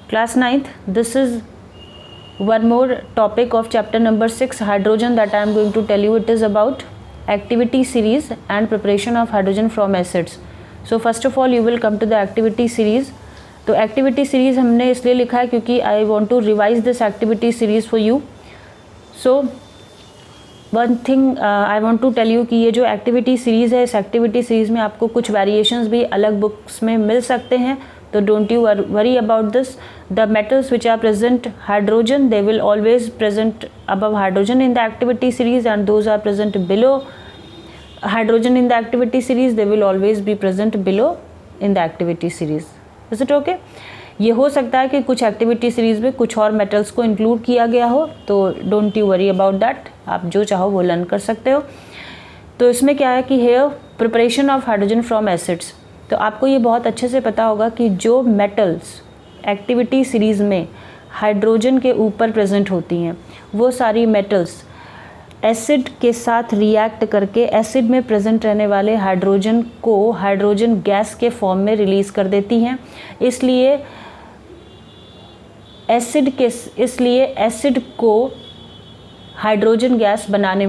Class 9th, this is one more topic of chapter number 6, hydrogen, that I am going to tell you. It is about activity series and preparation of hydrogen from acids. So first of all you will come to the activity series. तो activity series हमने इसलिए लिखा है क्योंकि I want to revise this activity series for you. So one thing I want to tell you कि ये जो activity series है, इस एक्टिविटी सीरीज़ में आपको कुछ वेरिएशंस भी अलग बुक्स में मिल सकते हैं, तो don't you worry about this. The metals which are present hydrogen, they will always present above hydrogen in the activity series, and those are present below hydrogen in the activity series, they will always be present below in the activity series. Is it okay? ये हो सकता है कि कुछ activity series में कुछ और metals को इंक्लूड किया गया हो, तो don't you worry about that, आप जो चाहो वो लर्न कर सकते हो. तो इसमें क्या है कि here preparation of hydrogen from acids. तो आपको ये बहुत अच्छे से पता होगा कि जो मेटल्स एक्टिविटी सीरीज़ में हाइड्रोजन के ऊपर प्रेजेंट होती हैं, वो सारी मेटल्स एसिड के साथ रिएक्ट करके एसिड में प्रेजेंट रहने वाले हाइड्रोजन को हाइड्रोजन गैस के फॉर्म में रिलीज़ कर देती हैं. इसलिए एसिड को हाइड्रोजन गैस बनाने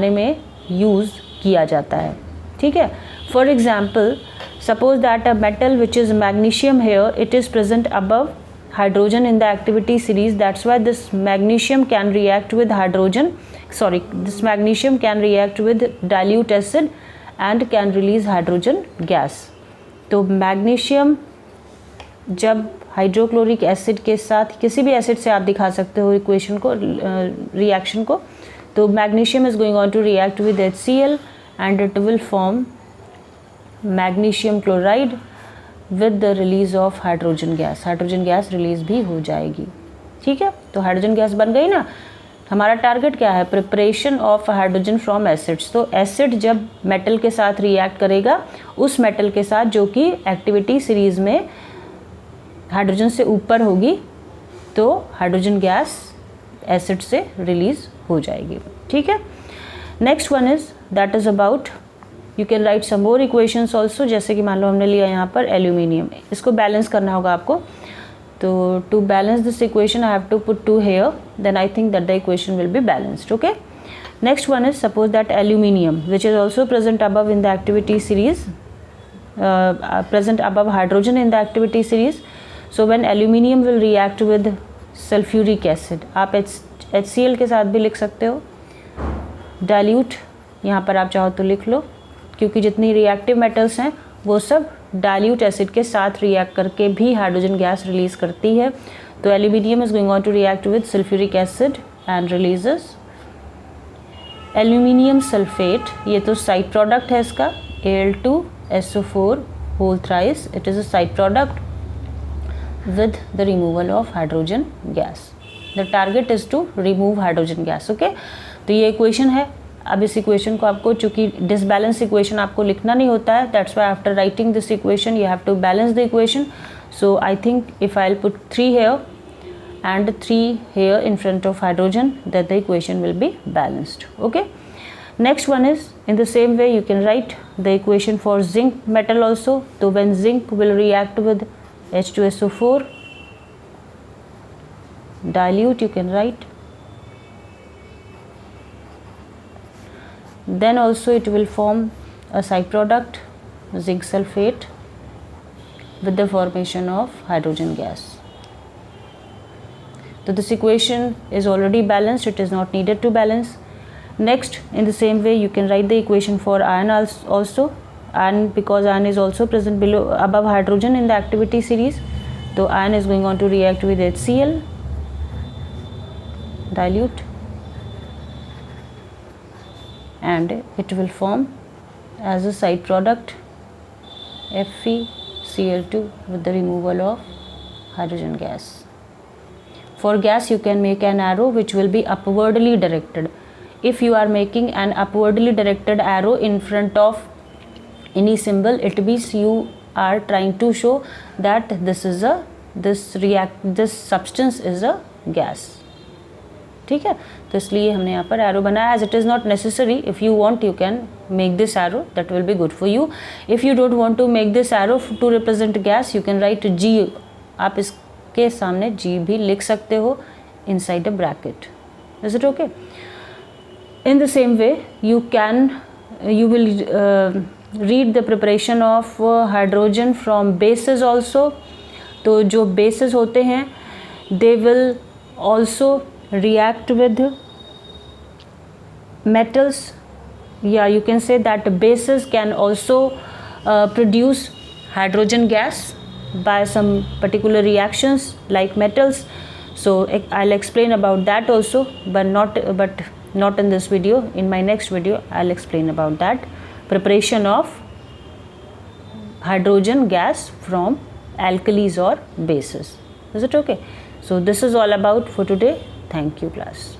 में यूज़ किया जाता है. ठीक है. For example, suppose that a metal which is magnesium here, it is present above hydrogen in the activity series. That's why this magnesium can react with this magnesium can react with dilute acid and can release hydrogen gas. तो magnesium जब hydrochloric acid के साथ, किसी भी acid से आप दिखा सकते हो इक्वेशन को, रिएक्शन को, तो magnesium is going on to react with HCl and it will form magnesium chloride with the release of hydrogen gas. Hydrogen gas release भी हो जाएगी. ठीक है. तो हाइड्रोजन गैस बन गई ना. हमारा टारगेट क्या है? Preparation of hydrogen from acids. तो एसिड जब मेटल के साथ रिएक्ट करेगा, उस मेटल के साथ जो कि एक्टिविटी सीरीज में हाइड्रोजन से ऊपर होगी, तो हाइड्रोजन गैस एसिड से रिलीज हो जाएगी. ठीक है. Next one is that is about, you can write some more equations also. जैसे कि मान लो हमने लिया यहाँ पर एल्यूमिनियम, इसको बैलेंस करना होगा आपको. तो to balance this equation I have to put 2 here, then I think that the equation will be balanced. Okay. Next one is, suppose that aluminium which is also present above in the activity series, present above hydrogen in the activity series. So when aluminium will react with sulphuric acid, आप HCl के साथ भी लिख सकते हो, dilute यहाँ पर आप चाहो तो लिख लो, क्योंकि जितनी रिएक्टिव मेटल्स हैं वो सब डाइल्यूट एसिड के साथ रिएक्ट करके भी हाइड्रोजन गैस रिलीज करती है. तो aluminium is going on to react with sulphuric acid and releases aluminium sulphate. ये तो साइड प्रोडक्ट है इसका, Al2SO4 whole thrice. It is a side product with the removal of hydrogen gas. The target is to remove hydrogen gas. Okay. तो ये equation है. अब इस equation को आपको, चूंकि डिसबैलेंस इक्वेशन आपको लिखना नहीं होता है, that's why after writing this equation you have to balance the equation. So I think if I will put 3 here and 3 here in front of hydrogen, that the equation will be balanced. Okay. Next one is, in the same way you can write the equation for zinc metal also. So when zinc will react with H2SO4 dilute, you can write, then also it will form a side product zinc sulfate with the formation of hydrogen gas. So this equation is already balanced, it is not needed to balance. Next, in the same way you can write the equation for iron also. And because iron is also present above hydrogen in the activity series, so iron is going on to react with HCl, dilute, and it will form as a side product FeCl2 with the removal of hydrogen gas. For gas you can make an arrow which will be upwardly directed. If you are making an upwardly directed arrow in front of any symbol, it means you are trying to show that this substance is a gas. ठीक है. तो इसलिए हमने यहाँ पर arrow बनाया. As it is not necessary, if you want you can make this arrow, that will be good for you. If you don't want to make this arrow to represent gas, you can write G आप इसके सामने G भी लिख सकते हो inside a bracket. Is it okay? In the same way, you will read the preparation of hydrogen from bases also. तो जो bases होते हैं they will also react with metals. Yeah, you can say that bases can also produce hydrogen gas by some particular reactions like metals. So I'll explain about that also, but not in this video. In my next video I'll explain about that preparation of hydrogen gas from alkalis or bases. Is it okay? So this is all about for today. Thank you, class.